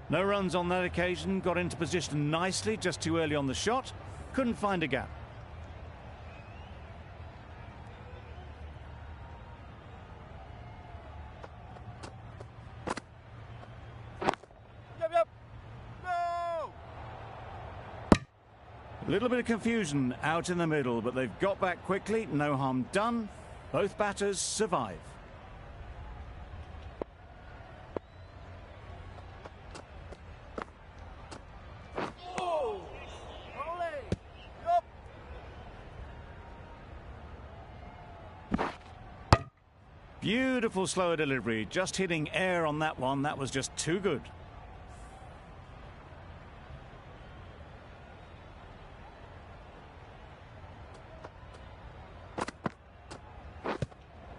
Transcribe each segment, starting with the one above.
No runs on that occasion, got into position nicely, just too early on the shot. Couldn't find a gap. A little bit of confusion out in the middle, but they've got back quickly. No harm done. Both batters survive. Beautiful slower delivery. Just hitting air on that one. That was just too good.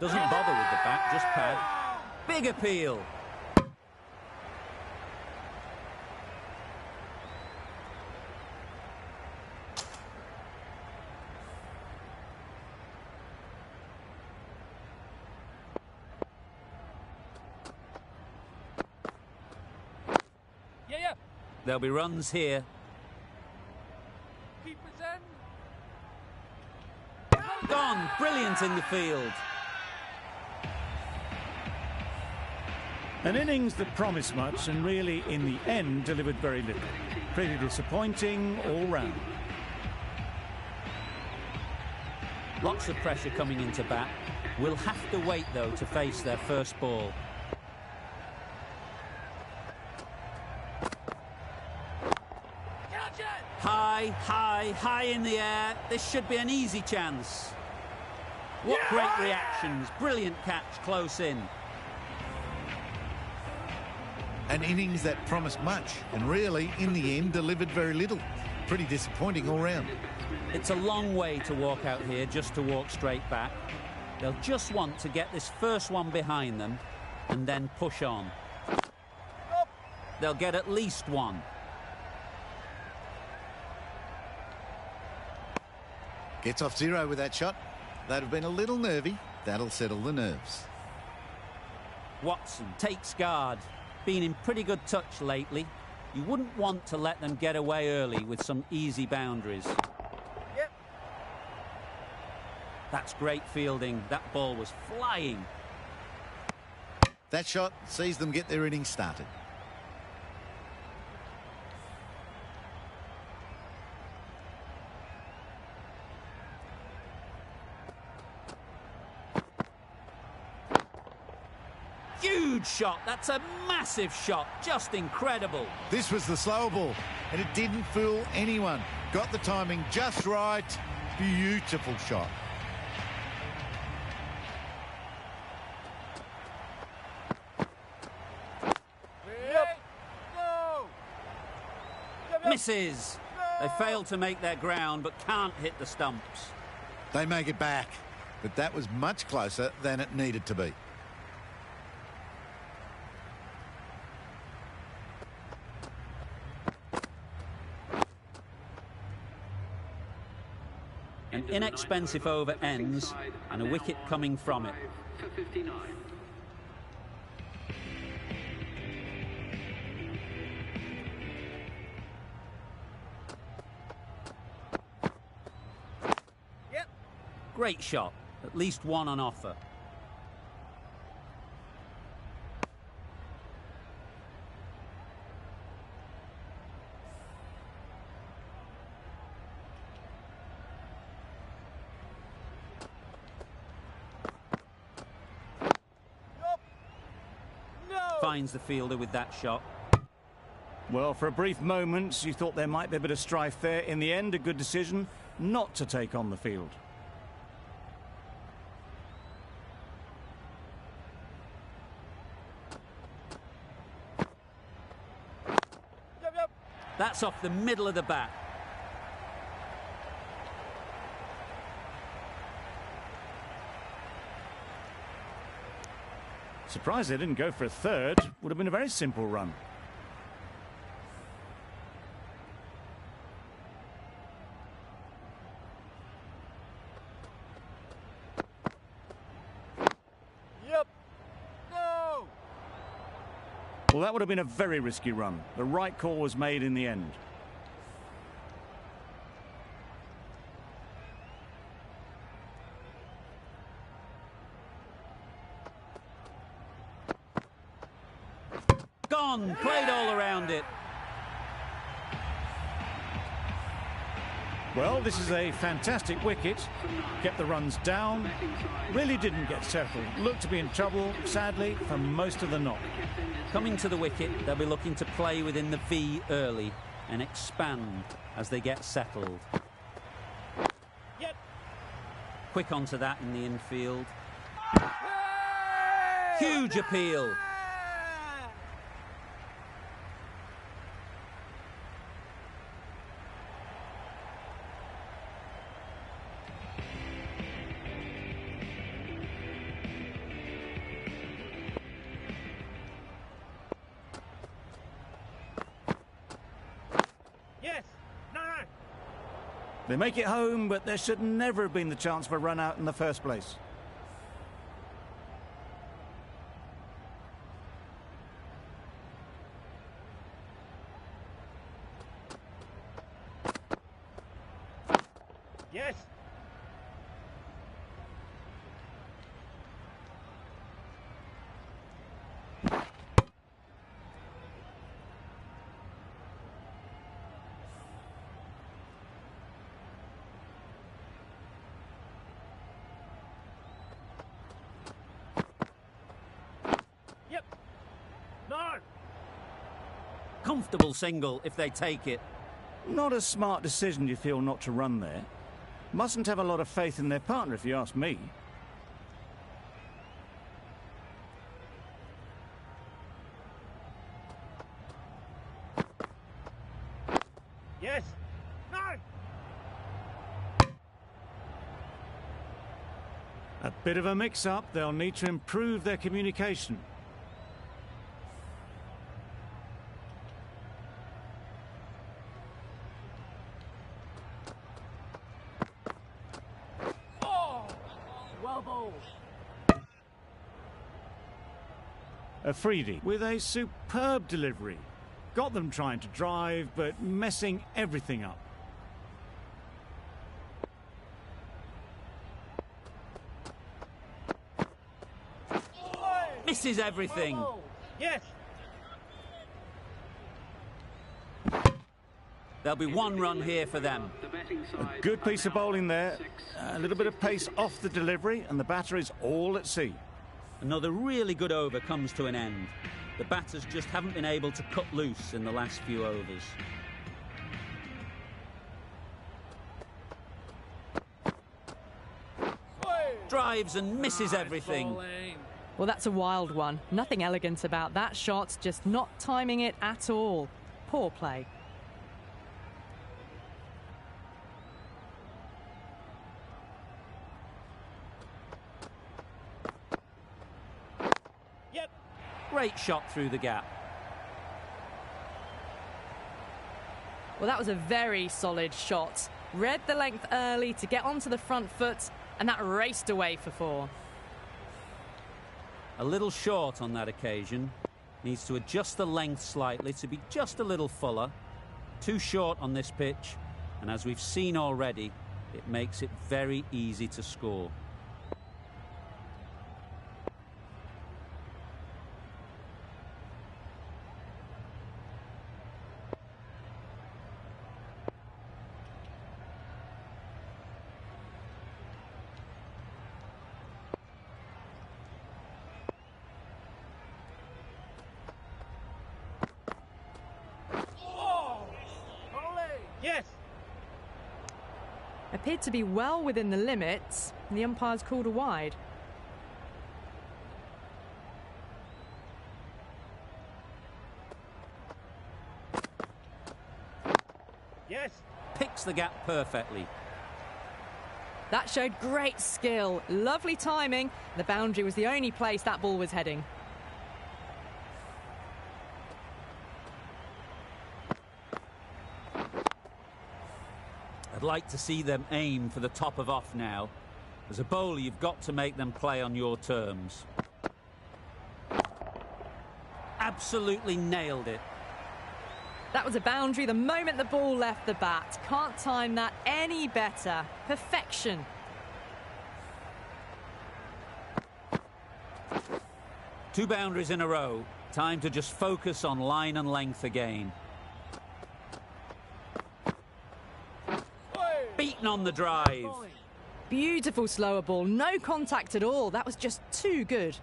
Doesn't bother with the bat, just pad. Big appeal. There'll be runs here. Gone. Brilliant in the field. An innings that promised much and really, in the end, delivered very little. Pretty disappointing all round. Lots of pressure coming into bat. Will have to wait, though, to face their first ball. High in the air. This should be an easy chance. What great reactions. Brilliant catch close in. An innings that promised much and really, in the end, delivered very little. Pretty disappointing all round. It's a long way to walk out here just to walk straight back. They'll just want to get this first one behind them and then push on. They'll get at least one. Gets off zero with that shot. They'd have been a little nervy. That'll settle the nerves. Watson takes guard. Been in pretty good touch lately. You wouldn't want to let them get away early with some easy boundaries. Yep. That's great fielding. That ball was flying. That shot sees them get their innings started. Huge shot. That's a massive shot. Just incredible. This was the slower ball, and it didn't fool anyone. Got the timing just right. Beautiful shot. Misses. They failed to make their ground, but can't hit the stumps. They make it back, but that was much closer than it needed to be. An inexpensive over ends and a wicket coming from it. Yep. Great shot. At least one on offer. Finds the fielder with that shot. Well, for a brief moment, you thought there might be a bit of strife there. In the end, a good decision not to take on the field. That's off the middle of the bat. Surprised they didn't go for a third. Would have been a very simple run. Well, that would have been a very risky run. The right call was made in the end. Gone, played all around it. Well, this is a fantastic wicket. Kept the runs down. Really didn't get settled. Looked to be in trouble, sadly, for most of the knock. Coming to the wicket, they'll be looking to play within the V early and expand as they get settled. Yep. Quick onto that in the infield. Huge appeal. Yes. No. They make it home, but there should never have been the chance for a run out in the first place. Yes. Yep. No. Comfortable single if they take it. Not a smart decision, you feel, not to run there. Mustn't have a lot of faith in their partner, if you ask me. Yes. No. A bit of a mix-up. They'll need to improve their communication. Well bowled. Afridi with a superb delivery. Got them trying to drive, but messing everything up. Misses everything. Yes. There'll be one run here for them. A good piece of bowling there. A little bit of pace off the delivery, and the batter is all at sea. Another really good over comes to an end. The batters just haven't been able to cut loose in the last few overs. Drives and misses everything. Well, that's a wild one. Nothing elegant about that shot, just not timing it at all. Poor play. Yep. Great shot through the gap. Well, that was a very solid shot. Read the length early to get onto the front foot, and that raced away for 4. A little short on that occasion. Needs to adjust the length slightly to be just a little fuller. Too short on this pitch, and as we've seen already, it makes it very easy to score. Yes. Appeared to be well within the limits, and the umpires called a wide. Yes. Picks the gap perfectly. That showed great skill, lovely timing. The boundary was the only place that ball was heading. I'd like to see them aim for the top of off now. As a bowler, you've got to make them play on your terms. absolutely nailed it. That was a boundary the moment the ball left the bat. Can't time that any better. Perfection. Two boundaries in a row. Time to just focus on line and length again. Beaten on the drive. Beautiful slower ball. No contact at all. That was just too good.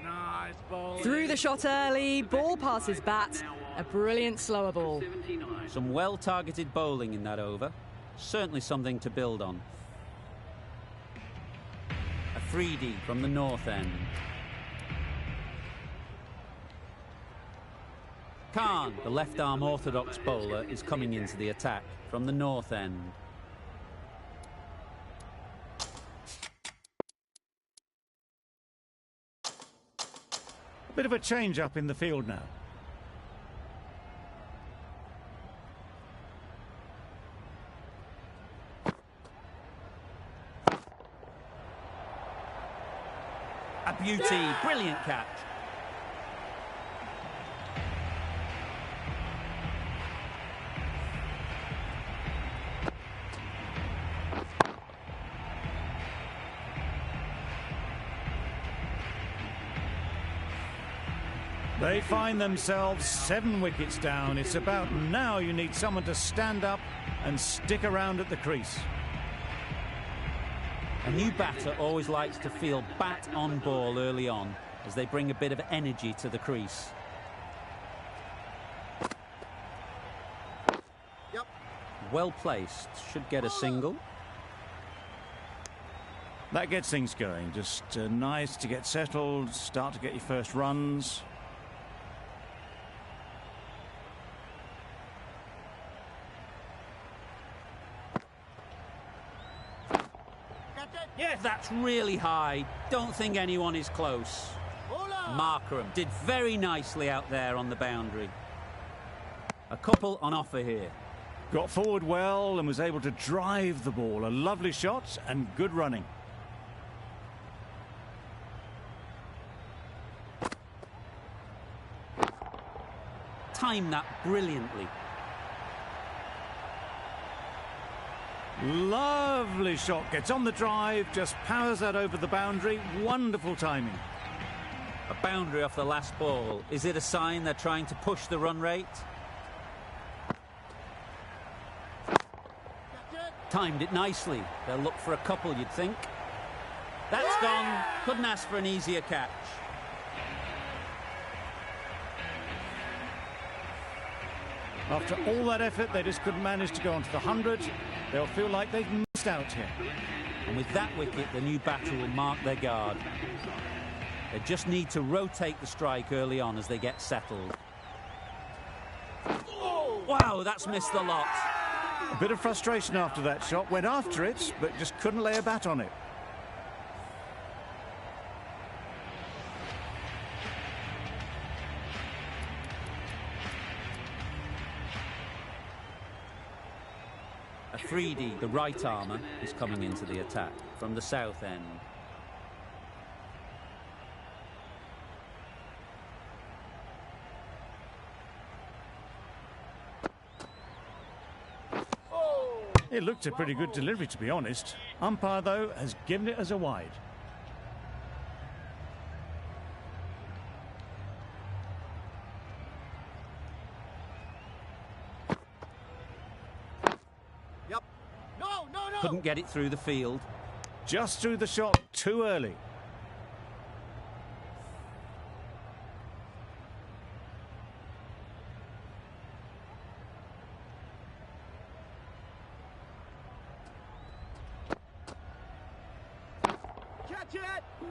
Nice ball. Through the shot early. Ball past his bat. A brilliant slower ball. Some well-targeted bowling in that over. Certainly something to build on. A 3D from the north end. Khan, the left-arm orthodox bowler, is coming into the attack from the north end. Bit of a change-up in the field now. A beauty, brilliant catch. They find themselves 7 wickets down. It's about now you need someone to stand up and stick around at the crease. A new batter always likes to feel bat on ball early on as they bring a bit of energy to the crease. Yep. Well placed, should get a single. That gets things going. Just nice to get settled, start to get your first runs. Yes, that's really high. Don't think anyone is close. Markram did very nicely out there on the boundary. A couple on offer here. Got forward well and was able to drive the ball. A lovely shot and good running. Timed that brilliantly. Lovely shot. Gets on the drive, just powers that over the boundary. Wonderful timing. A boundary off the last ball. Is it a sign they're trying to push the run rate? Timed it nicely. They'll look for a couple, you'd think. That's gone. Couldn't ask for an easier catch. After all that effort, they just couldn't manage to go onto the 100. They'll feel like they've missed out here. And with that wicket, the new batter will mark their guard. They just need to rotate the strike early on as they get settled. Wow, that's missed the lot. A bit of frustration after that shot. Went after it, but just couldn't lay a bat on it. A 3D, the right armour, is coming into the attack from the south end. It looked a pretty good delivery, to be honest. Umpire, though, has given it as a wide. Yep. No, no, no. Couldn't get it through the field. Just threw the shot too early.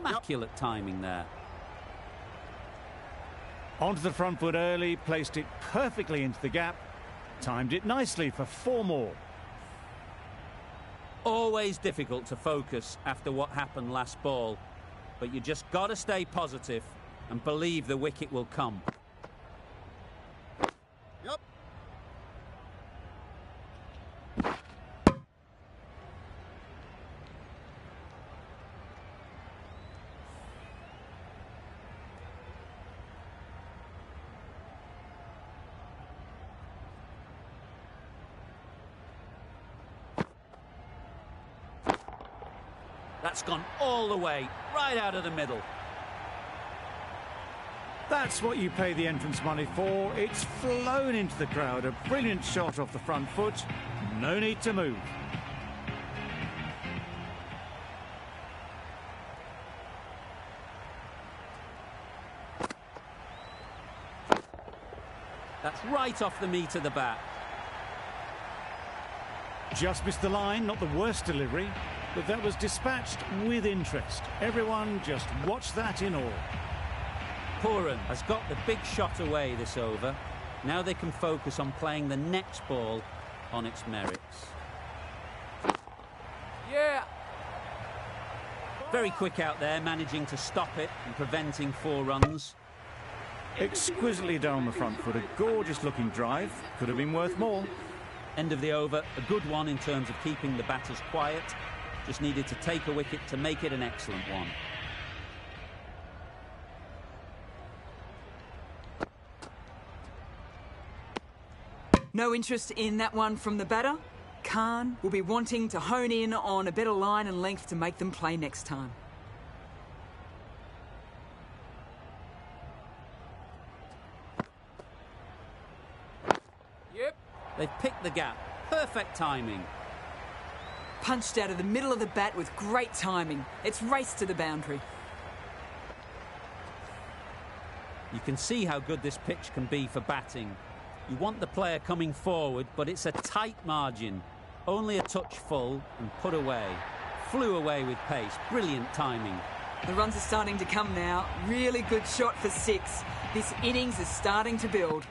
Immaculate timing there. Onto the front foot early, placed it perfectly into the gap. Timed it nicely for 4 more. Always difficult to focus after what happened last ball, but you just got to stay positive and believe the wicket will come. That's gone all the way, right out of the middle. That's what you pay the entrance money for. It's flown into the crowd. A brilliant shot off the front foot. No need to move. That's right off the meat of the bat. Just missed the line, not the worst delivery, but that was dispatched with interest. Everyone just watched that in awe. Pooran has got the big shot away this over. Now they can focus on playing the next ball on its merits. Yeah. Very quick out there, managing to stop it and preventing 4 runs. Exquisitely down the front foot, a gorgeous looking drive. Could have been worth more. End of the over, a good one in terms of keeping the batters quiet. Just needed to take a wicket to make it an excellent one. No interest in that one from the batter. Khan will be wanting to hone in on a better line and length to make them play next time. Yep. They've picked the gap. Perfect timing. Punched out of the middle of the bat with great timing. It's raced to the boundary. You can see how good this pitch can be for batting. You want the player coming forward, but it's a tight margin. Only a touch full and put away. Flew away with pace. Brilliant timing. The runs are starting to come now. Really good shot for 6. This innings is starting to build.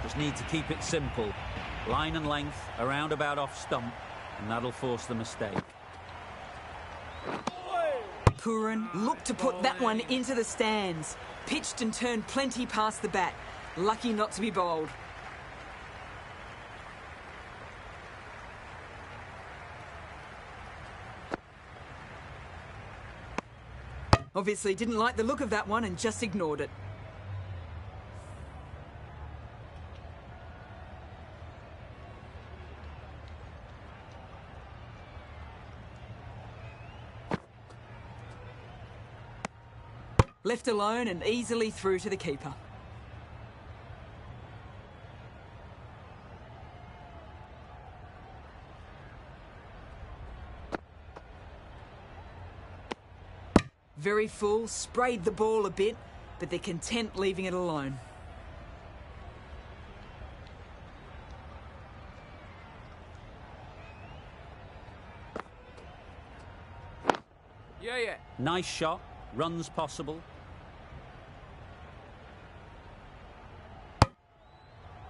Just need to keep it simple. Line and length, around about off stump, and that'll force the mistake. Pooran looked to put that one into the stands. Pitched and turned plenty past the bat. Lucky not to be bowled. Obviously didn't like the look of that one and just ignored it. Left alone and easily through to the keeper. Very full, sprayed the ball a bit, but they're content leaving it alone. Yeah. Nice shot. Runs possible.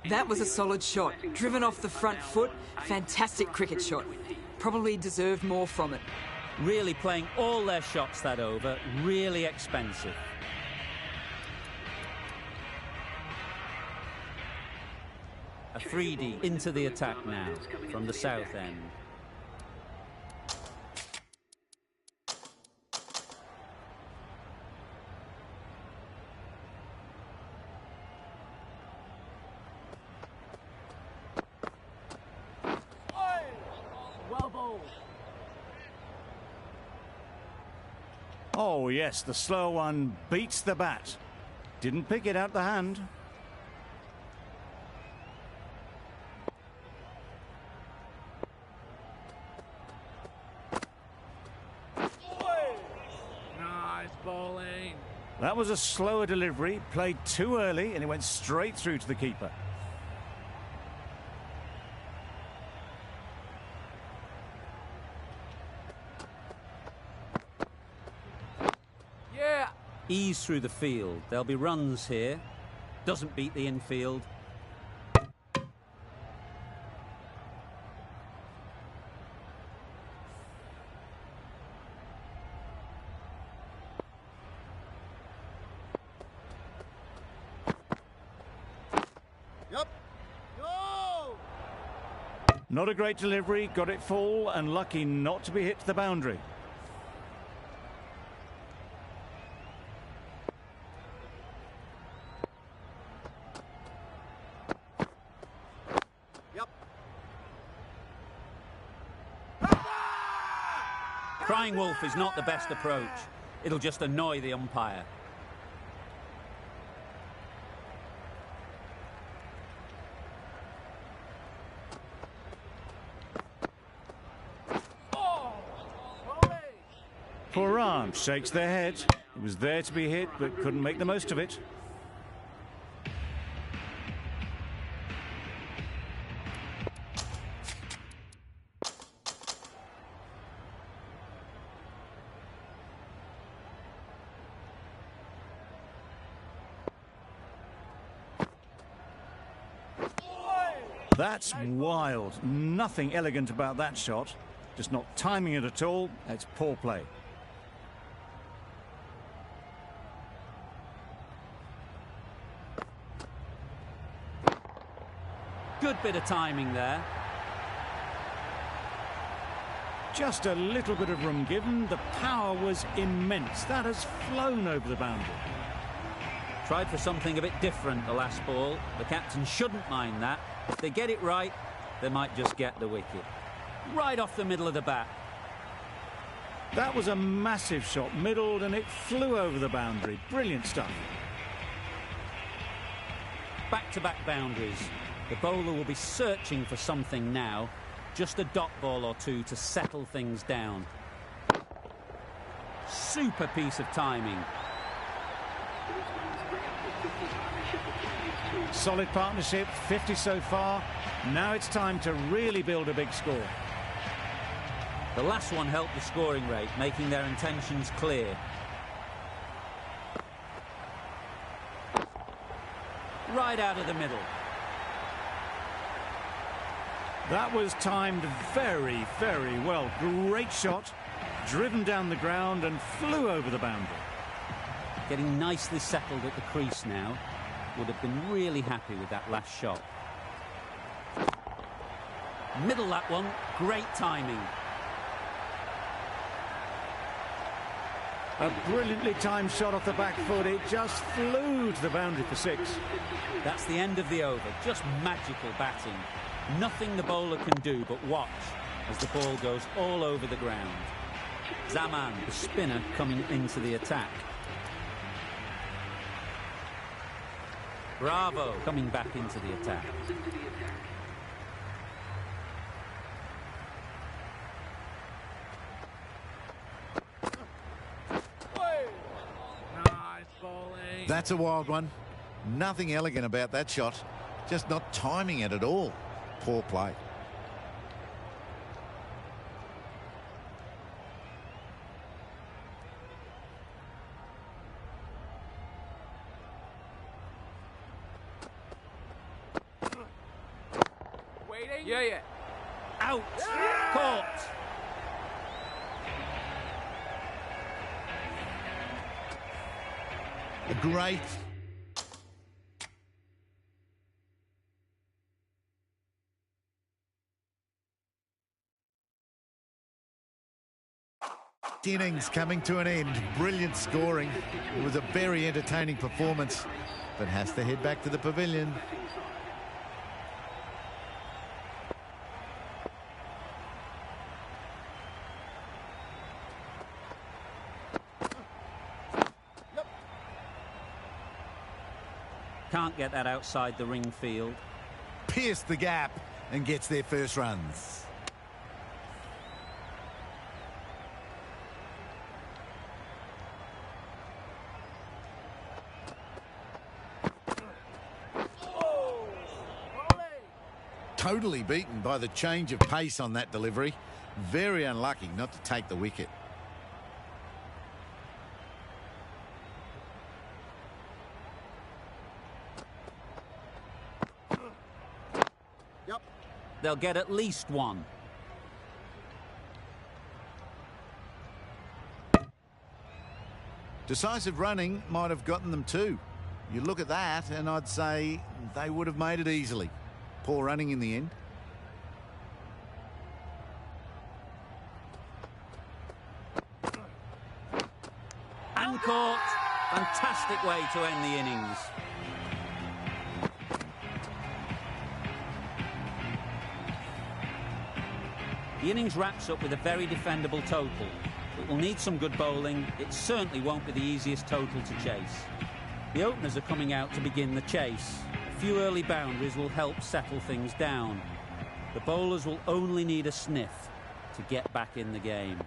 That was a solid shot. Driven off the front foot. Fantastic cricket shot. Probably deserved more from it. Really playing all their shots that over. Really expensive. A 3D into the attack now from the south end. Well bowled. Oh, yes, the slow one beats the bat. Didn't pick it out the hand. Nice bowling. That was a slower delivery, played too early, and it went straight through to the keeper. Yeah. Ease through the field. There'll be runs here. Doesn't beat the infield. Not a great delivery, got it full and lucky not to be hit to the boundary. Crying wolf is not the best approach. It'll just annoy the umpire. Poor arm shakes their head. It was there to be hit, but couldn't make the most of it. That's wild. Nothing elegant about that shot. Just not timing it at all. It's poor play. Good bit of timing there. Just a little bit of room given. The power was immense. That has flown over the boundary. Tried for something a bit different the last ball. The captain shouldn't mind that. If they get it right, they might just get the wicket. Right off the middle of the bat. That was a massive shot, middled, and it flew over the boundary. Brilliant stuff. Back-to-back boundaries. The bowler will be searching for something now. Just a dot ball or two to settle things down. Super piece of timing. Solid partnership, 50 so far. Now it's time to really build a big score. The last one helped the scoring rate, making their intentions clear. Right out of the middle. That was timed very, very well. Great shot, driven down the ground and flew over the boundary. Getting nicely settled at the crease now. Would have been really happy with that last shot. Middle that one, great timing. A brilliantly timed shot off the back foot. It just flew to the boundary for 6. That's the end of the over. Just magical batting. Nothing the bowler can do but watch as the ball goes all over the ground. Zaman, the spinner, coming into the attack. Bravo, coming back into the attack. Nice bowling. That's a wild one. Nothing elegant about that shot. Just not timing it at all. Poor play. Waiting. Yeah. Out! Caught! A great innings coming to an end. Brilliant scoring. It was a very entertaining performance, but has to head back to the pavilion. Can't get that outside the ring field. Pierced the gap and gets their first runs. Totally beaten by the change of pace on that delivery. Very unlucky not to take the wicket. They'll get at least one. Decisive running might have gotten them two. You look at that and I'd say they would have made it easily. Poor running in the end. And caught. Fantastic way to end the innings. The innings wraps up with a very defendable total. will need some good bowling. It certainly won't be the easiest total to chase. The openers are coming out to begin the chase. A few early boundaries will help settle things down. The bowlers will only need a sniff to get back in the game.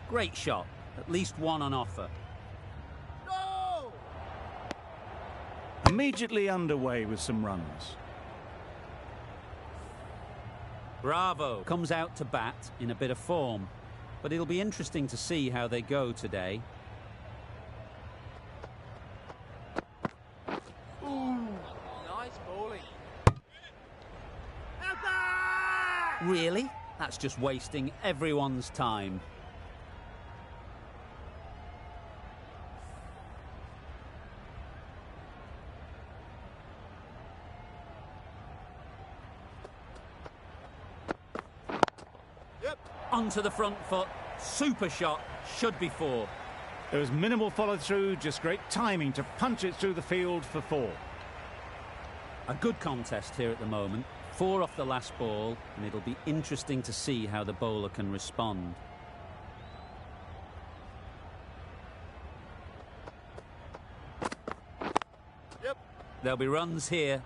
Great shot. At least one on offer. Immediately underway with some runs. Bravo comes out to bat in a bit of form, but it'll be interesting to see how they go today. Nice bowling. Really? That's just wasting everyone's time. Onto the front foot, super shot, should be 4. There was minimal follow-through, just great timing to punch it through the field for 4. A good contest here at the moment, 4 off the last ball, and it'll be interesting to see how the bowler can respond. There'll be runs here.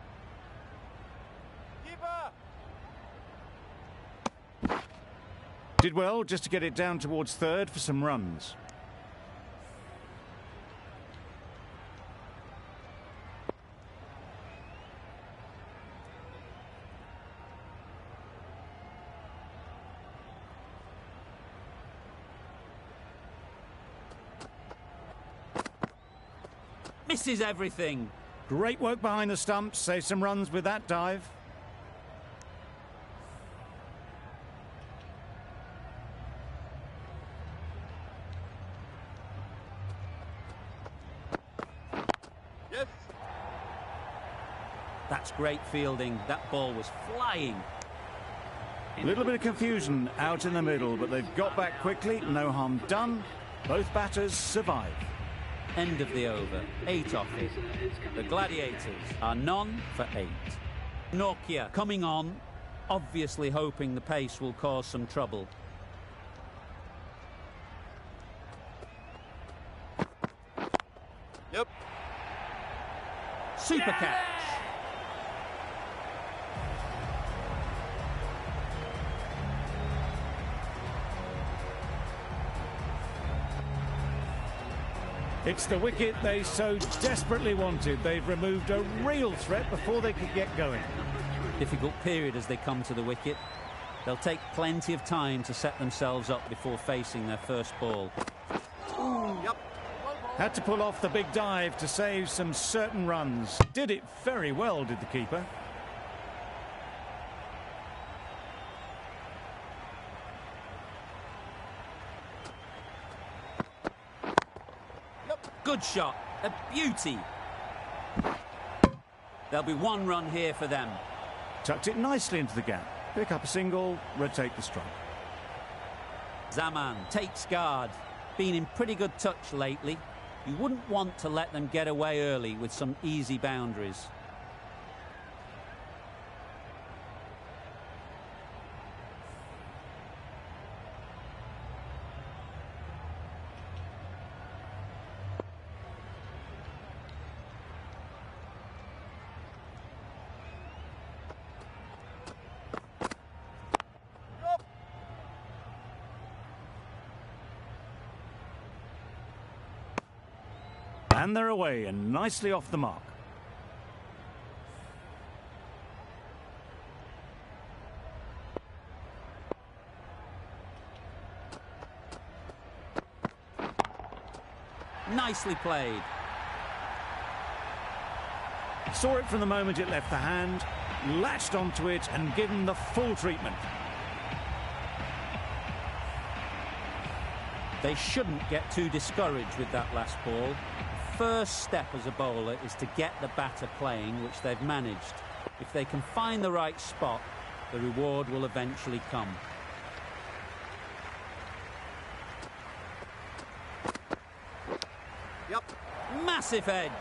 Did well just to get it down towards third for some runs. Misses everything. Great work behind the stumps, save some runs with that dive. That's great fielding. That ball was flying. A little bit of confusion out in the middle, but they've got back quickly. No harm done. Both batters survive. End of the over. 8 off it. The Gladiators are none for 8. Nortje coming on, obviously hoping the pace will cause some trouble. Super catch. It's the wicket they so desperately wanted. They've removed a real threat before they could get going. Difficult period as they come to the wicket. They'll take plenty of time to set themselves up before facing their first ball. Had to pull off the big dive to save some certain runs. Did it very well, did the keeper. Good shot. A beauty. There'll be 1 run here for them. Tucked it nicely into the gap. Pick up a single, rotate the strike. Zaman takes guard. Been in pretty good touch lately. You wouldn't want to let them get away early with some easy boundaries. And they're away and nicely off the mark. Nicely played. Saw it from the moment it left the hand, latched onto it and given the full treatment. They shouldn't get too discouraged with that last ball. The first step as a bowler is to get the batter playing, which they've managed. If they can find the right spot, the reward will eventually come. Yep. Massive edge.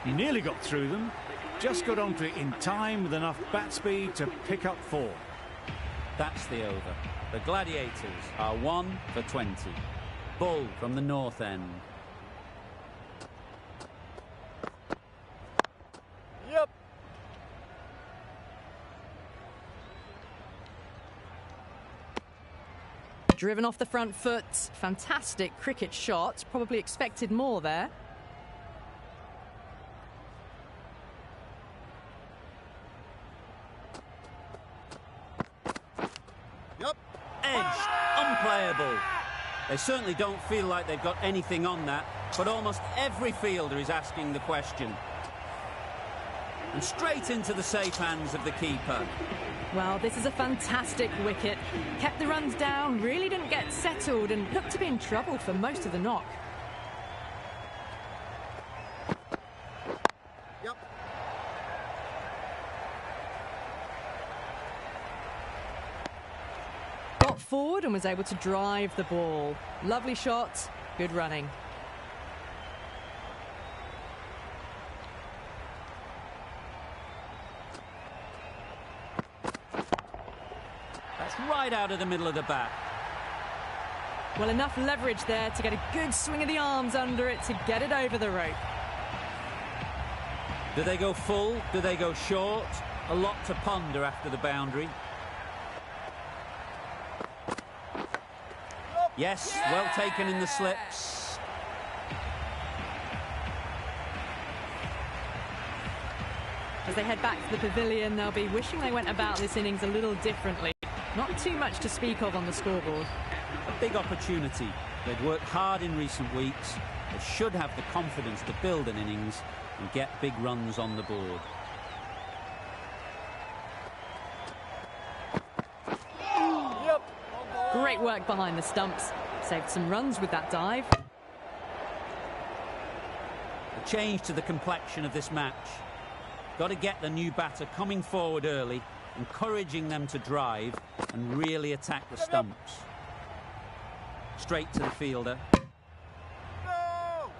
He nearly got through them, just got onto it in time with enough bat speed to pick up 4. That's the over. The Gladiators are 1 for 20. Bull from the north end. Yep. Driven off the front foot. Fantastic cricket shot. Probably expected more there. Yep. Edged. Unplayable. They certainly don't feel like they've got anything on that, but almost every fielder is asking the question. And straight into the safe hands of the keeper. Well, this is a fantastic wicket. Kept the runs down, really didn't get settled and looked to be in trouble for most of the knock. Yep. Got forward and was able to drive the ball. Lovely shot, good running. That's right out of the middle of the bat. Well, enough leverage there to get a good swing of the arms under it to get it over the rope. Do they go full? Do they go short? A lot to ponder after the boundary. Yes, well taken in the slips. As they head back to the pavilion, they'll be wishing they went about this innings a little differently. Not too much to speak of on the scoreboard. A big opportunity. They've worked hard in recent weeks. They should have the confidence to build an innings and get big runs on the board. Yep. Great work behind the stumps. Saved some runs with that dive. A change to the complexion of this match. Got to get the new batter coming forward early, encouraging them to drive and really attack the stumps. Straight to the fielder.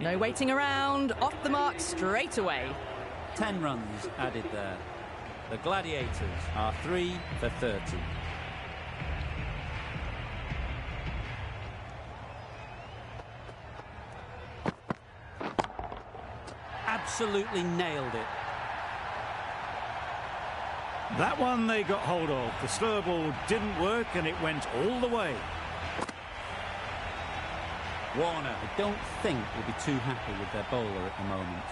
No waiting around. Off the mark straight away. 10 runs added there. The Gladiators are 3 for 30. Absolutely nailed it. That one they got hold of. The slower ball didn't work and it went all the way. Warner, I don't think, will be too happy with their bowler at the moment.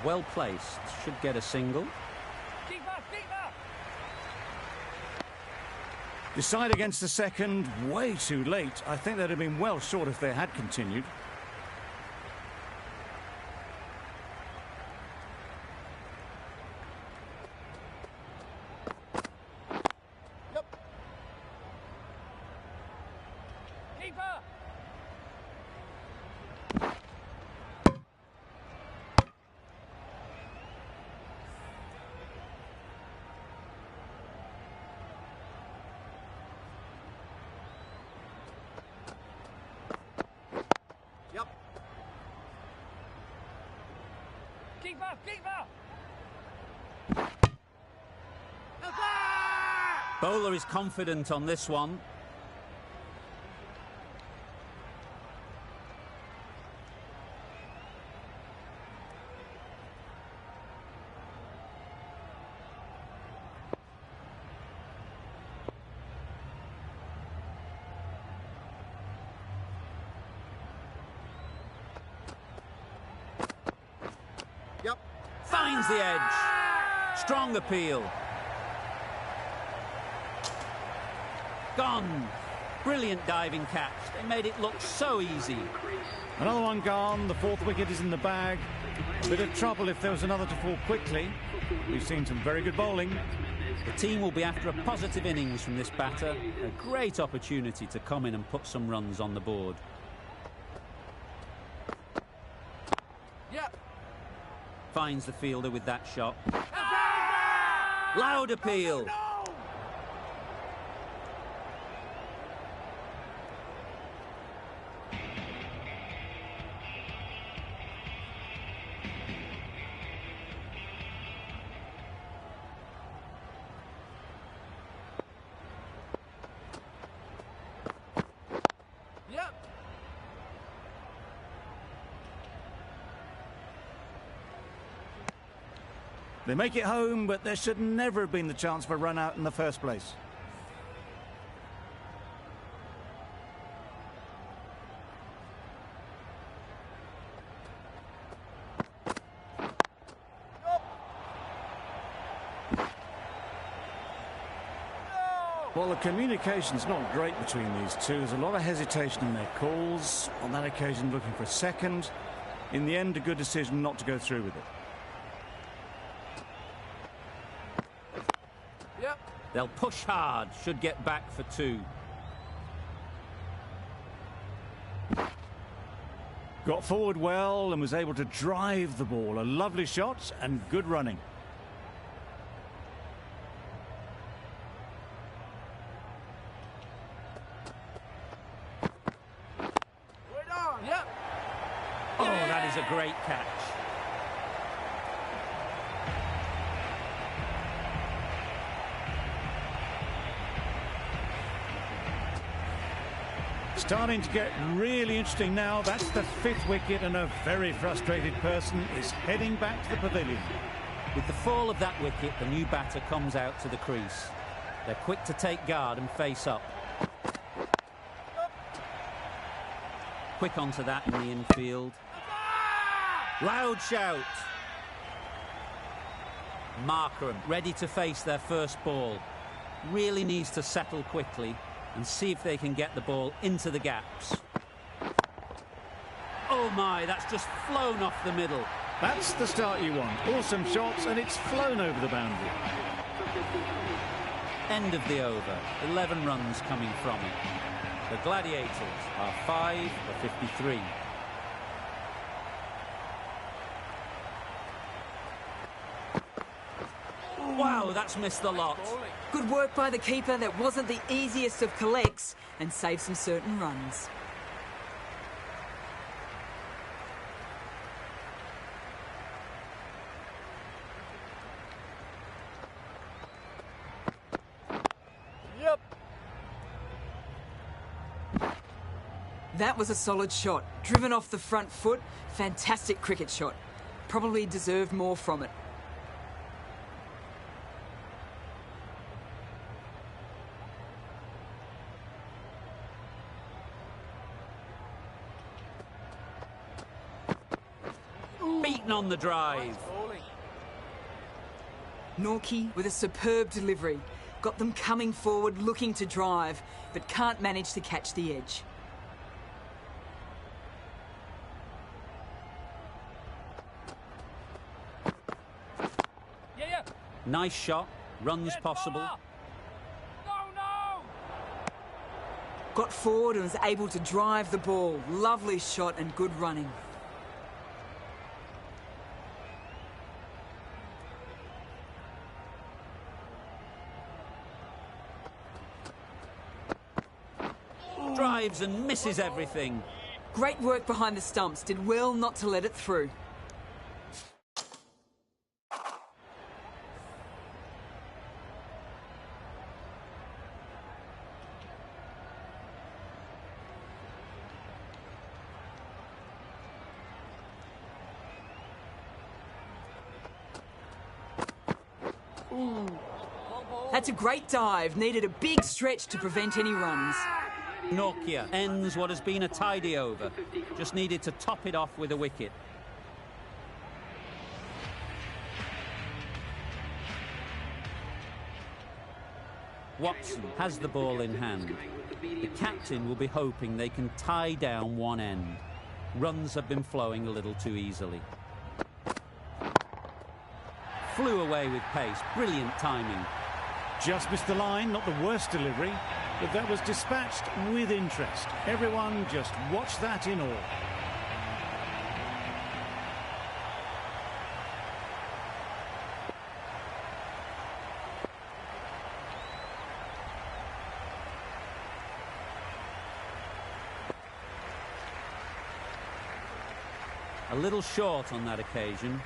Well placed, should get a single. Decide against the second, way too late. I think they'd have been well short if they had continued. Yep. Bowler is confident on this one. Finds the edge. Strong appeal. Gone. Brilliant diving catch. They made it look so easy. Another one gone. The fourth wicket is in the bag. A bit of trouble if there was another to fall quickly. We've seen some very good bowling. The team will be after a positive innings from this batter. A great opportunity to come in and put some runs on the board. Yep. Finds the fielder with that shot. Loud appeal. Yep. They make it home, but there should never have been the chance for a run out in the first place. Well, the communication's not great between these two. There's a lot of hesitation in their calls. On that occasion, looking for a second. In the end, a good decision not to go through with it. Yep. They'll push hard. Should get back for 2. Got forward well and was able to drive the ball. A lovely shot and good running. Yep. Oh, that is a great catch. Starting to get really interesting now. That's the 5th wicket, and a very frustrated person is heading back to the pavilion. With the fall of that wicket, the new batter comes out to the crease. They're quick to take guard and face up. Quick onto that in the infield. Loud shout. Markram ready to face their first ball. Really needs to settle quickly and see if they can get the ball into the gaps. Oh my, that's just flown off the middle. That's the start you want. Awesome shots, and it's flown over the boundary. End of the over. 11 runs coming from it. The Gladiators are 5 for 53. Wow, that's missed the lot. Good work by the keeper. That wasn't the easiest of collects and saved some certain runs. Yep. That was a solid shot. Driven off the front foot. Fantastic cricket shot. Probably deserved more from it. Beaten on the drive. Bowling. Norkie with a superb delivery. Got them coming forward, looking to drive, but can't manage to catch the edge. Yeah. Nice shot. Runs possible. No. Got forward and was able to drive the ball. Lovely shot and good running. Drives and misses everything. Great work behind the stumps. Did well not to let it through. That's a great dive. Needed a big stretch to prevent any runs. Norkia ends what has been a tidy over. Just needed to top it off with a wicket. Watson has the ball in hand. The captain will be hoping they can tie down one end. Runs have been flowing a little too easily. Flew away with pace. Brilliant timing. Just missed the line, not the worst delivery, but that was dispatched with interest. Everyone just watched that in awe. A little short on that occasion.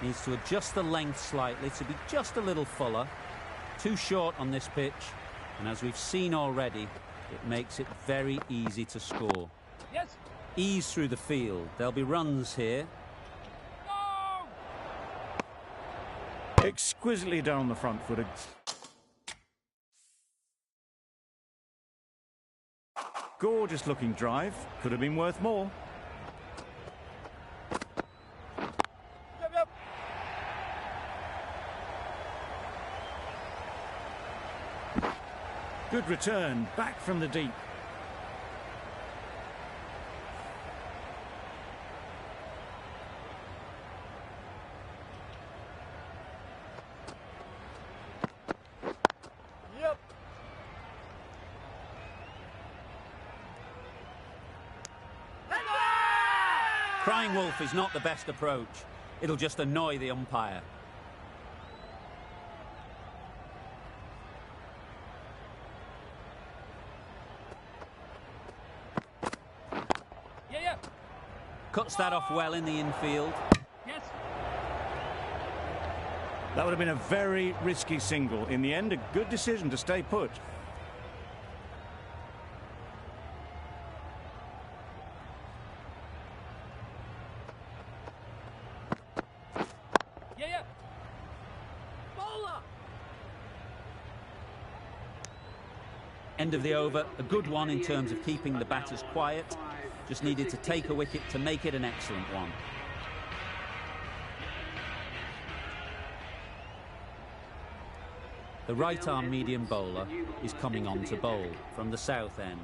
Needs to adjust the length slightly to be just a little fuller. Too short on this pitch, and as we've seen already, it makes it very easy to score. Yes. Ease through the field. There'll be runs here. No. Exquisitely done on the front foot. Gorgeous looking drive. Could have been worth more. Yep. Good return, back from the deep. Yep. Crying wolf is not the best approach. It'll just annoy the umpire. Yeah. Cuts that off well in the infield. Yes. That would have been a very risky single. In the end, a good decision to stay put. Yeah. Bowler. End of the over. A good one in terms of keeping the batters quiet. Just needed to take a wicket to make it an excellent one. The right-arm medium bowler is coming on to bowl from the south end.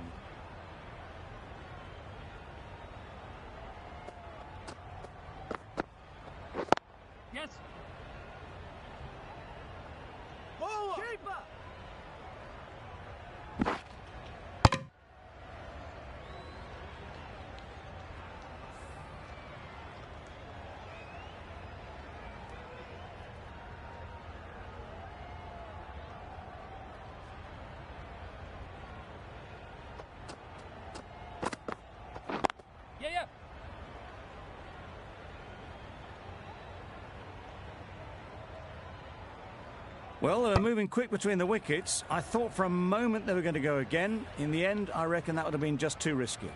Yes. Bowler. Keeper. Yeah. Well, they were moving quick between the wickets. I thought for a moment they were going to go again. In the end, I reckon that would have been just too risky.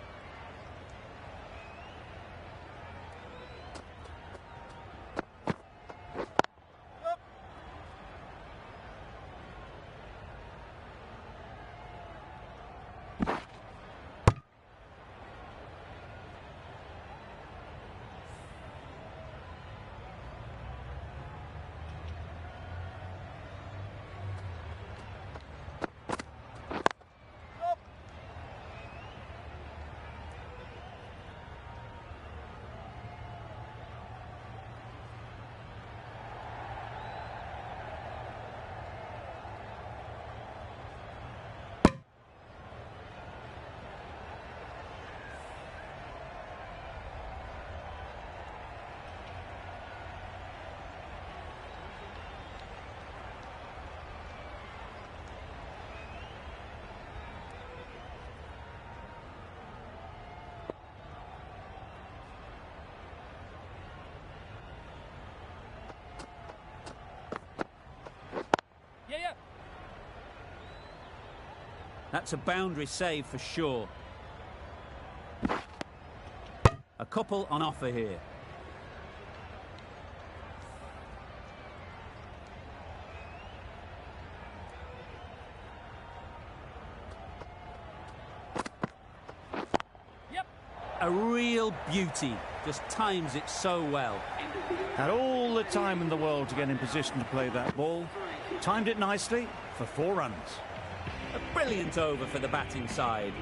Yeah. That's a boundary save for sure. A couple on offer here. Yep. A real beauty. Just times it so well. Had all the time in the world to get in position to play that ball. Timed it nicely for 4 runs. Brilliant over for the batting side.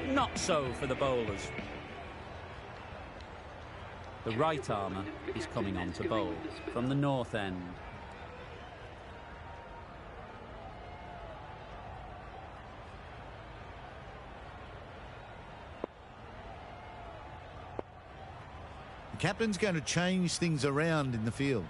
Not so for the bowlers. The right armour is coming on to bowl from the north end. The captain's going to change things around in the field.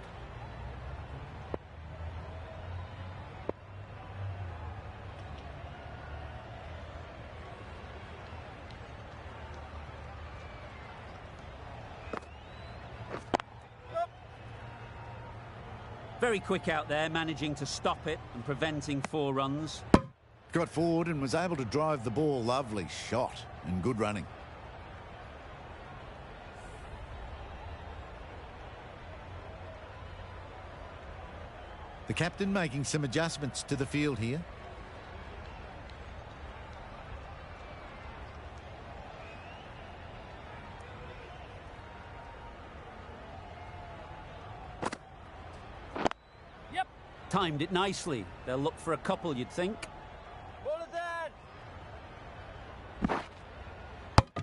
Very quick out there, managing to stop it and preventing 4 runs. Got forward and was able to drive the ball. Lovely shot and good running. The captain making some adjustments to the field here. Yep. Timed it nicely. They'll look for a couple, you'd think. Ball it dead.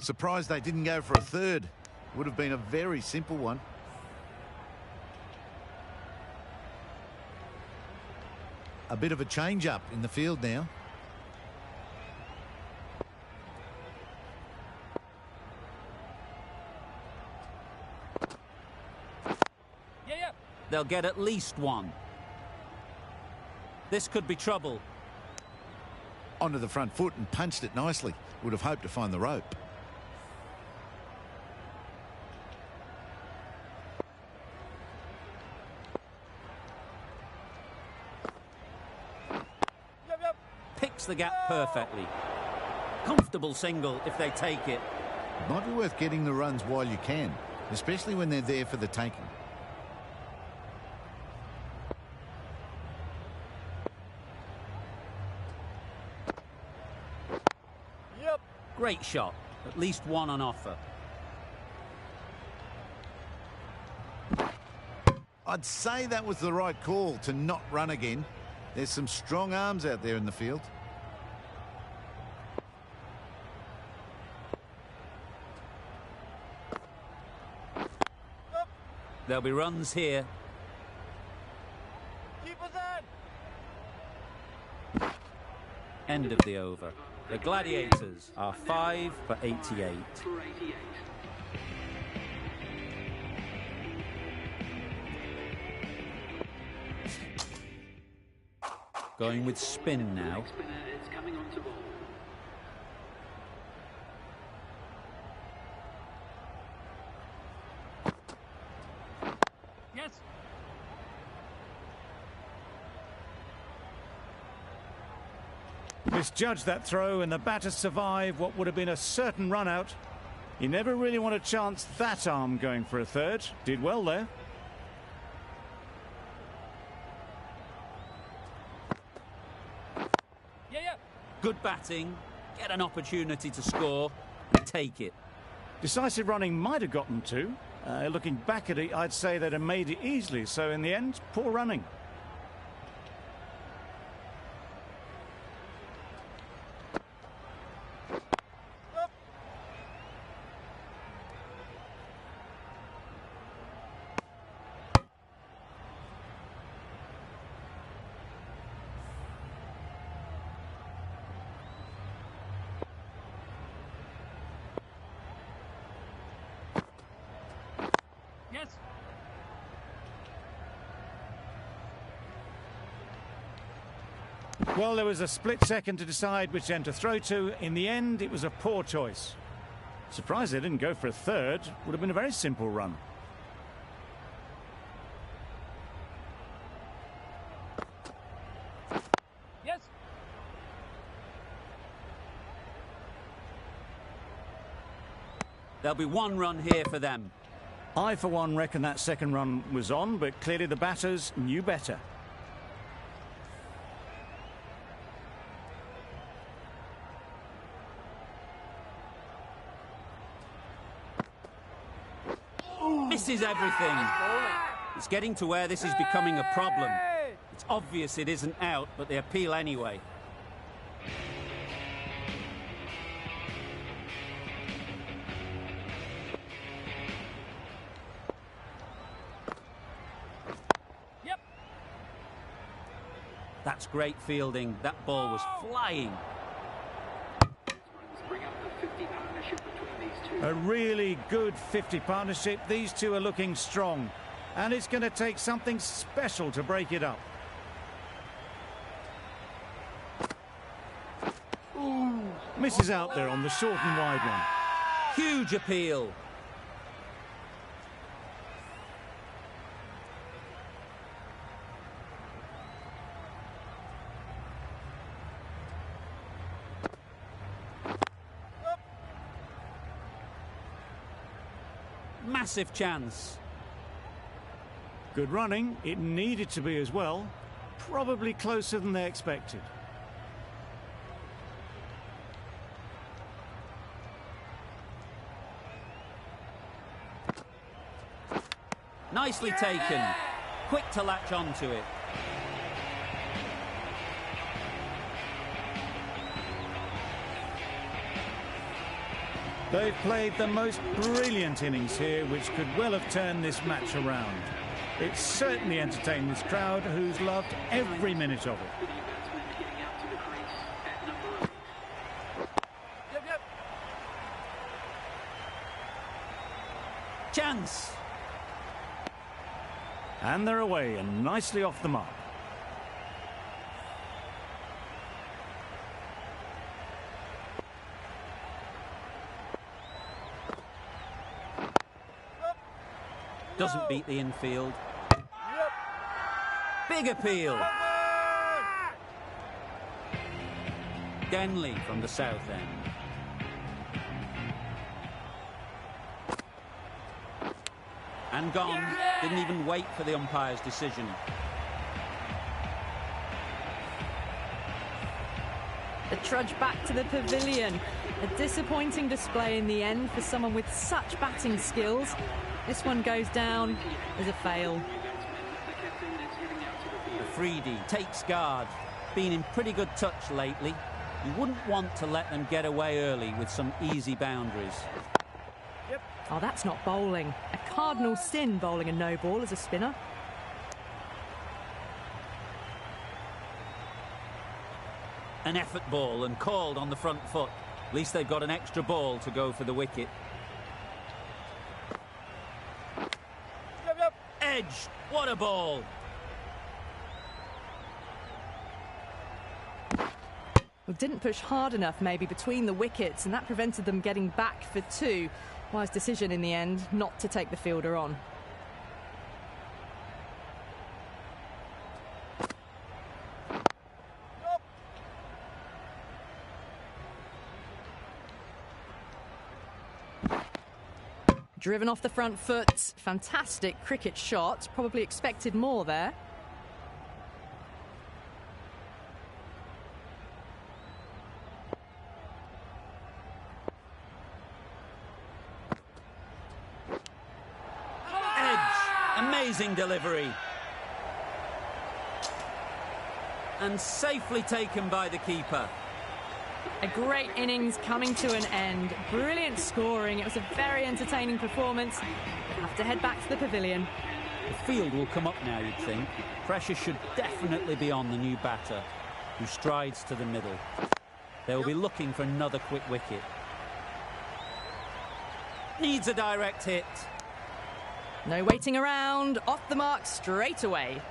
Surprised they didn't go for a third. Would have been a very simple one. A bit of a change-up in the field now. Yeah. They'll get at least 1. This could be trouble. Onto the front foot and punched it nicely. Would have hoped to find the rope. Picks the gap perfectly. Comfortable single if they take it. Might be worth getting the runs while you can, especially when they're there for the taking. Yep. Great shot. At least 1 on offer. I'd say that was the right call to not run again. There's some strong arms out there in the field. There'll be runs here. Keep us in. End of the over. The Gladiators are 5 for 88. Going with spin now. Yes. Misjudged that throw and the batters survive what would have been a certain run out. You never really want to chance that arm going for a third. Did well there. Yeah. Good batting. Get an opportunity to score and take it. Decisive running might have gotten 2. Looking back at it, I'd say they'd have made it easily. So in the end, poor running. Yes. Well, there was a split second to decide which end to throw to. In the end, it was a poor choice. Surprised they didn't go for a third. Would have been a very simple run. Yes. There'll be 1 run here for them. I, for one, reckon that second run was on, but clearly the batters knew better. Misses everything. It's getting to where this is becoming a problem. It's obvious it isn't out, but they appeal anyway. That's great fielding. That ball was flying. A really good 50 partnership. These two are looking strong, and it's going to take something special to break it up. Misses out there on the short and wide one. Huge appeal. Massive chance. Good running. It needed to be as well. Probably closer than they expected. Nicely taken. Quick to latch onto it. They've played the most brilliant innings here, which could well have turned this match around. It's certainly entertained this crowd, who's loved every minute of it. Yep. Chance. And they're away and nicely off the mark. Doesn't beat the infield. Big appeal. Denley from the south end. And gone. Didn't even wait for the umpire's decision. The trudge back to the pavilion. A disappointing display in the end for someone with such batting skills. This one goes down as a fail. Afridi takes guard. Been in pretty good touch lately. You wouldn't want to let them get away early with some easy boundaries. Oh, that's not bowling. A cardinal sin bowling a no ball as a spinner. An effort ball and called on the front foot. At least they've got an extra ball to go for the wicket. Edge. What a ball. Well, didn't push hard enough maybe between the wickets, and that prevented them getting back for two. Wise decision in the end not to take the fielder on. Driven off the front foot. Fantastic cricket shot. Probably expected more there. Edge. Amazing delivery. And safely taken by the keeper. A great innings coming to an end. Brilliant scoring. It was a very entertaining performance. Have to head back to the pavilion. The field will come up now, you'd think. Pressure should definitely be on the new batter, who strides to the middle. They will be looking for another quick wicket. Needs a direct hit. No waiting around. Off the mark straight away.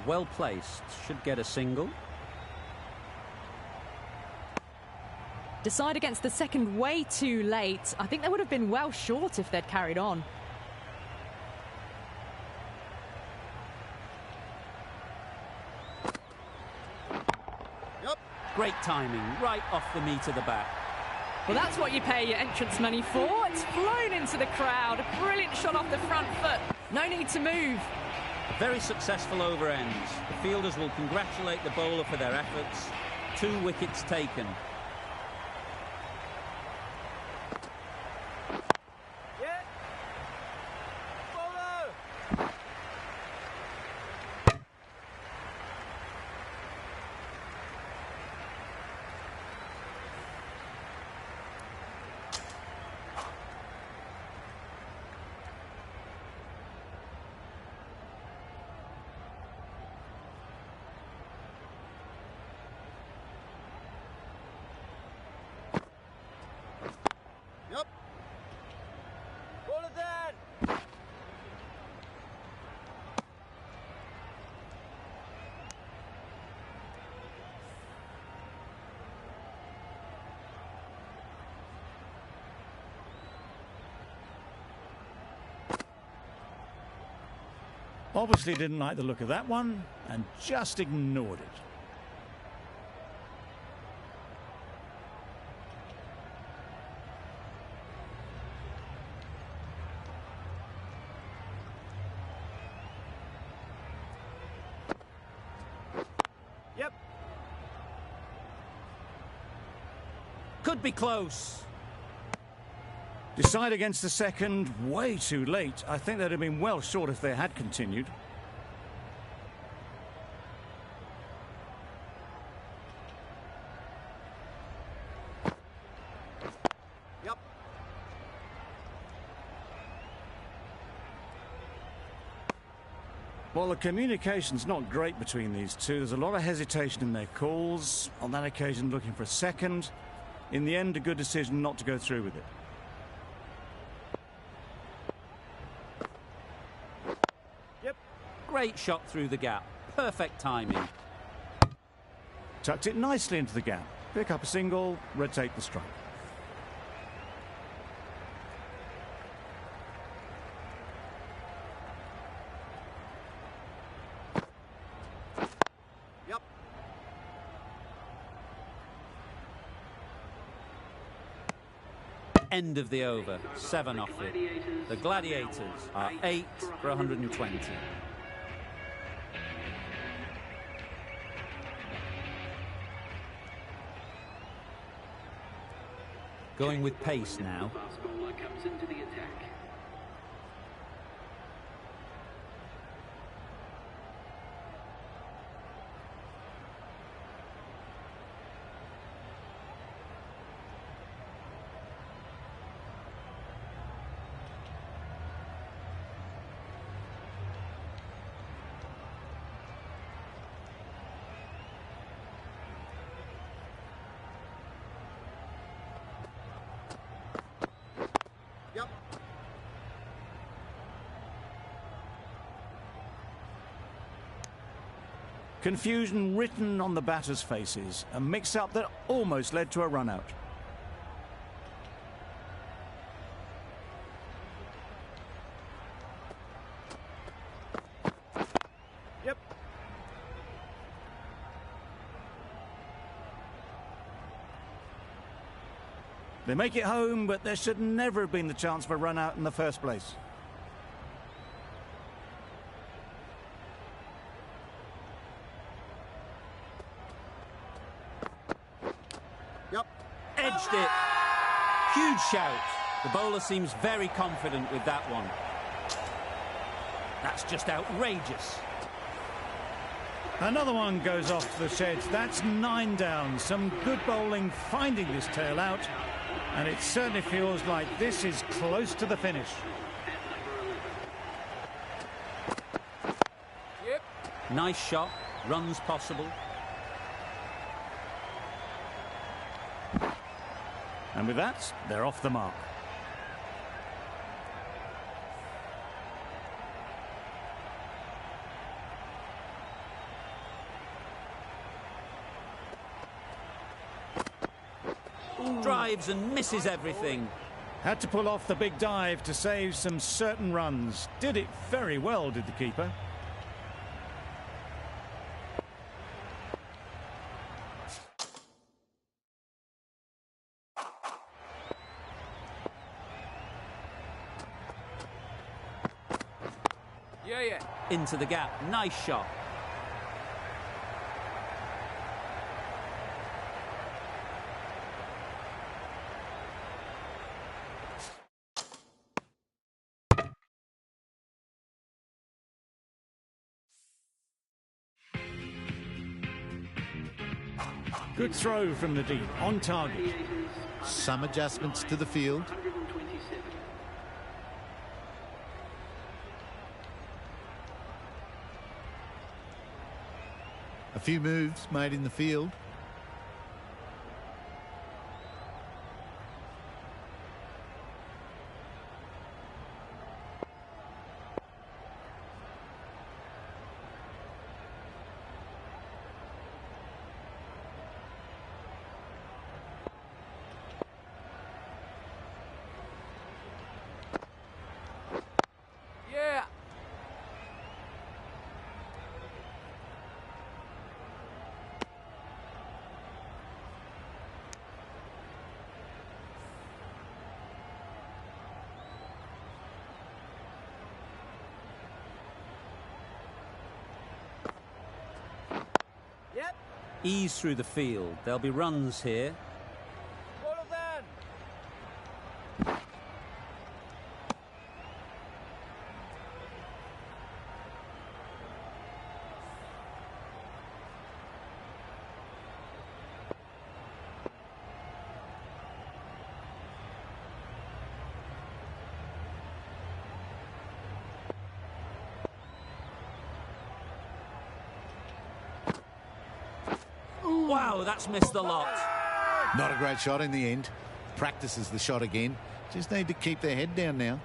Well placed. Should get a single. Decide against the second way too late. I think they would have been well short if they'd carried on. Great timing, right off the meat of the bat. Well, that's what you pay your entrance money for. It's flown into the crowd. A brilliant shot off the front foot. No need to move. Very successful over ends. The fielders will congratulate the bowler for their efforts. 2 wickets taken. Obviously didn't like the look of that one and just ignored it. Yep. Could be close. Decide against the second, way too late. I think they'd have been well short if they had continued. Yep. Well, the communication's not great between these two. There's a lot of hesitation in their calls. On that occasion, looking for a second. In the end, a good decision not to go through with it. Great shot through the gap. Perfect timing. Tucked it nicely into the gap. Pick up a single, rotate the strike. Yep. End of the over. 7 off it. The Gladiators are 8 for 120. Going with pace now. Yep. Confusion written on the batters' faces. A mix-up that almost led to a run-out. Yep. They make it home, but there should never have been the chance for a run-out in the first place. Yep. Edged it. Huge shout. The bowler seems very confident with that one. That's just outrageous. Another one goes off to the sheds. That's 9 down. Some good bowling finding this tail out. And it certainly feels like this is close to the finish. Yep. Nice shot. Runs possible. And with that, they're off the mark. Drives and misses everything. Had to pull off the big dive to save some certain runs. Did it very well, did the keeper. Yeah. Into the gap. Nice shot. Good throw from the deep, on target. Some adjustments to the field. A few moves made in the field. Yeah. Ease through the field. There'll be runs here. Wow, that's missed a lot. Not a great shot in the end. Practices the shot again. Just need to keep their head down now.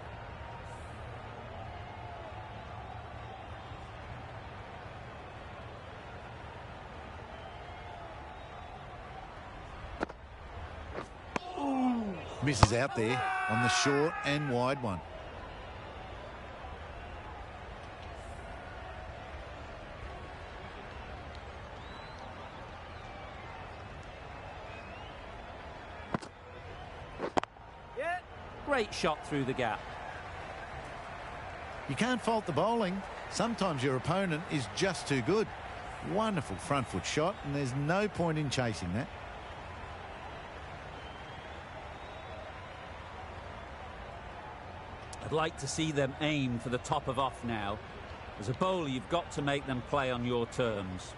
Misses out there on the short and wide one. Great shot through the gap. You can't fault the bowling. Sometimes your opponent is just too good. Wonderful front foot shot, and there's no point in chasing that. I'd like to see them aim for the top of off now. As a bowler, you've got to make them play on your terms.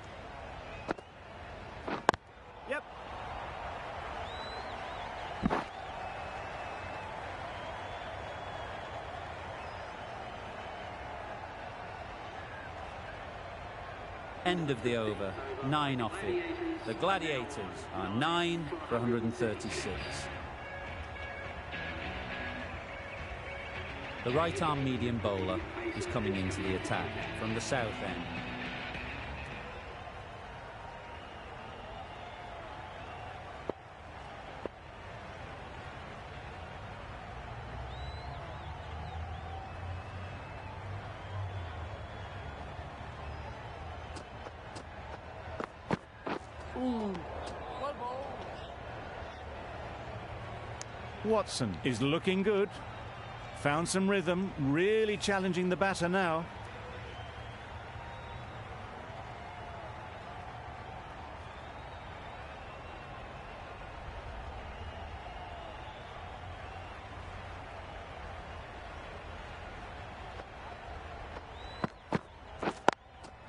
Yep. End of the over, 9 off it. The Gladiators are 9 for 136. The right-arm medium bowler is coming into the attack from the south end. Watson is looking good. Found some rhythm, really challenging the batter now.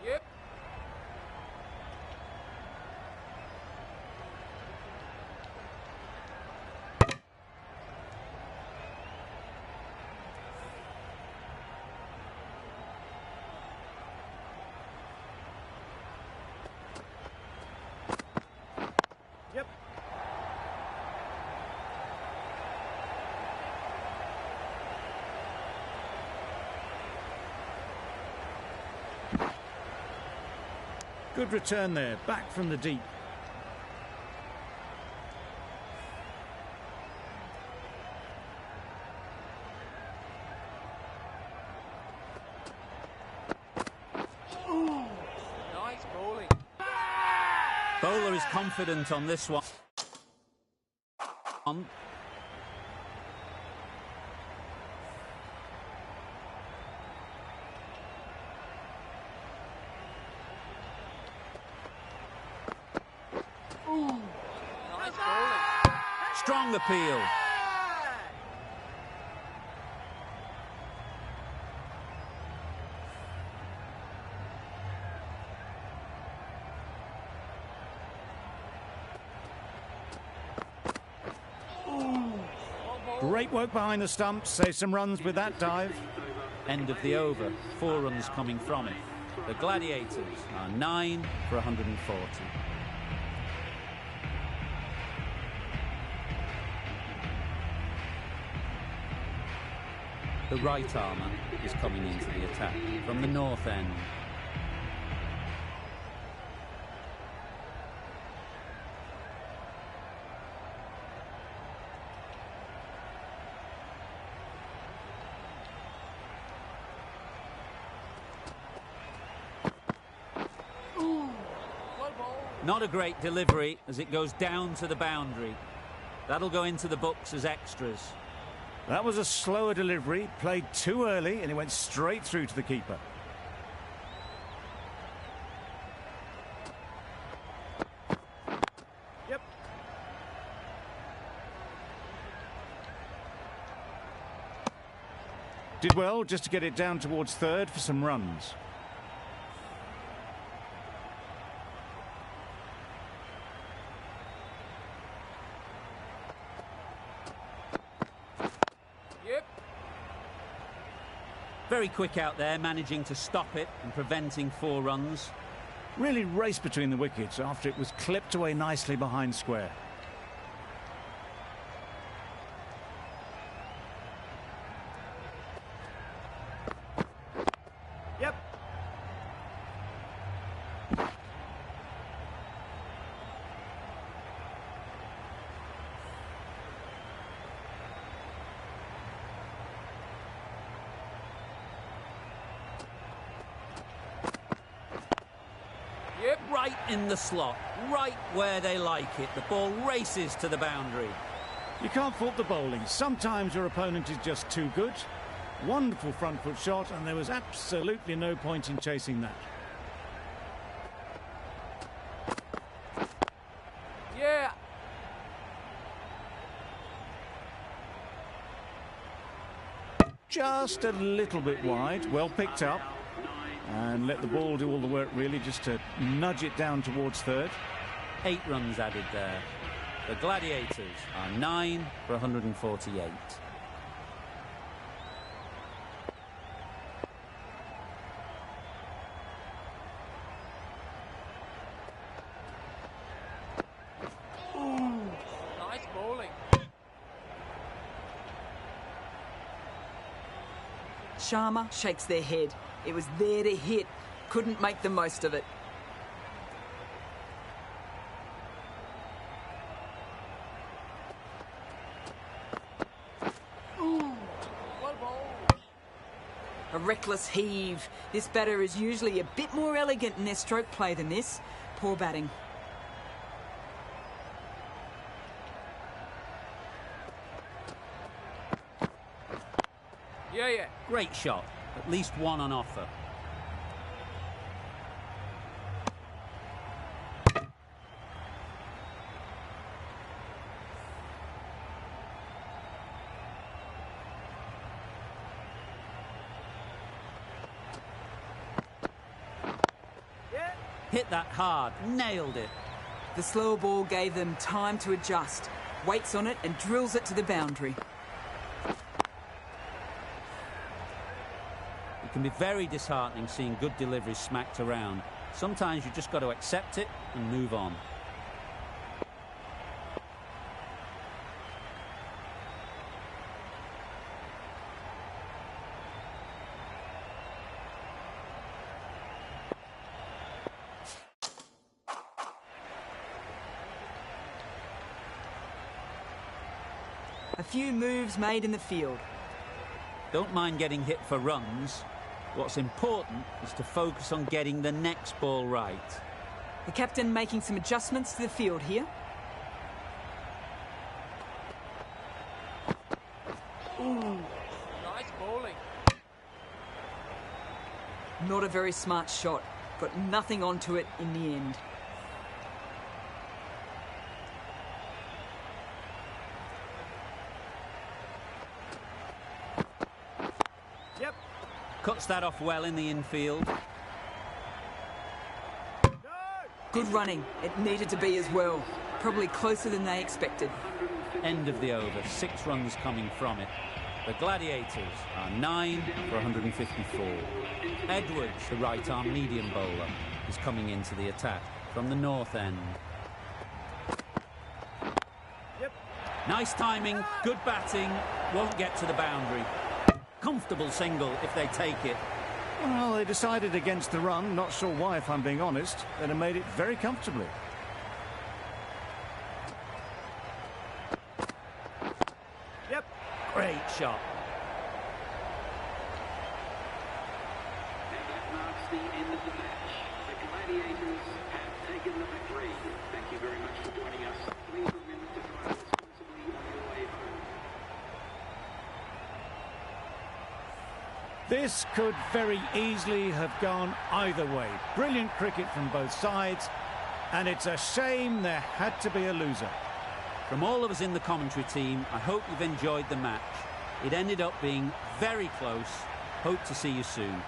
Yep. Yep. Good return there, back from the deep. Nice bowling. Bowler is confident on this one. Nice bowling. Strong appeal. Great work behind the stumps, save some runs with that dive. End of the over, 4 runs coming from it. The Gladiators are 9 for 140. The right armour is coming into the attack from the north end. Not a great delivery as it goes down to the boundary. That'll go into the books as extras. That was a slower delivery, played too early, and it went straight through to the keeper. Did well just to get it down towards third for some runs. Yep. Very quick out there, managing to stop it and preventing 4 runs. Really raced between the wickets after it was clipped away nicely behind square. Yep. Yep. Right in the slot, right where they like it. The ball races to the boundary. You can't fault the bowling. Sometimes your opponent is just too good. Wonderful front foot shot, and there was absolutely no point in chasing that. Yeah. Just a little bit wide, well picked up. And let the ball do all the work, really, just to nudge it down towards third. 8 runs added there. The Gladiators are 9 for 148. Nice bowling. Sharma shakes their head. It was there to hit. Couldn't make the most of it. Well bowled. A reckless heave. This batter is usually a bit more elegant in their stroke play than this. Poor batting. Yeah. Great shot. At least 1 on offer. Yeah. Hit that hard. Nailed it. The slow ball gave them time to adjust. Waits on it and drills it to the boundary. It can be very disheartening seeing good deliveries smacked around. Sometimes you just got to accept it and move on. A few moves made in the field. Don't mind getting hit for runs. What's important is to focus on getting the next ball right. The captain making some adjustments to the field here. Nice bowling. Not a very smart shot. Got nothing onto it in the end. Yep. Cuts that off well in the infield. No. Good running. It needed to be as well. Probably closer than they expected. End of the over. 6 runs coming from it. The Gladiators are 9 for 154. Edwards, the right-arm medium bowler, is coming into the attack from the north end. Yep. Nice timing, good batting, won't get to the boundary. Comfortable single if they take it. Well, they decided against the run. Not sure why, if I'm being honest. They'd have made it very comfortably. Yep. Great shot. And that marks the end of the match. The Gladiators have taken the victory. Thank you very much for joining us. Please remember to drive responsibly on your way home. This could very easily have gone either way. Brilliant cricket from both sides, and it's a shame there had to be a loser. From all of us in the commentary team, I hope you've enjoyed the match. It ended up being very close. Hope to see you soon.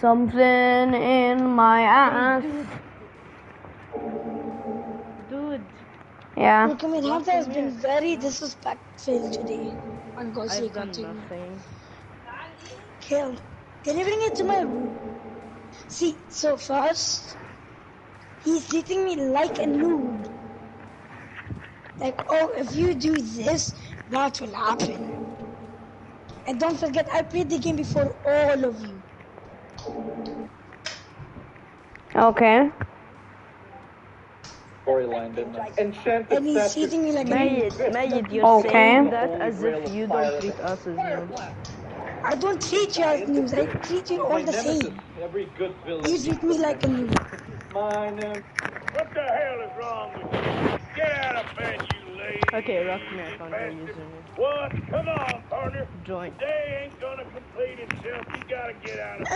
Something in my ass. Dude, Yeah. Look, I mean, Hamza has been very disrespectful today. I'm going to say I've done continue. nothing. Kill. Can you bring it to my room? See, so first, he's treating me like a noob. Like, oh, if you do this, that will happen. And don't forget, I played the game before all of you. Okay. Storyline, didn't I? Enchanted And he's treating me like a noob. Mayit, you're Okay. saying that as if you don't treat us as noobs. I don't treat you as noobs. I treat you all the same. Every good villain. You treat me like a noob. My name. What the hell is wrong with you? Get out of bed, you lazy. Okay, Rock me, I found your username. What? Come on, partner. Join. Day ain't gonna complete itself. You gotta get out of bed.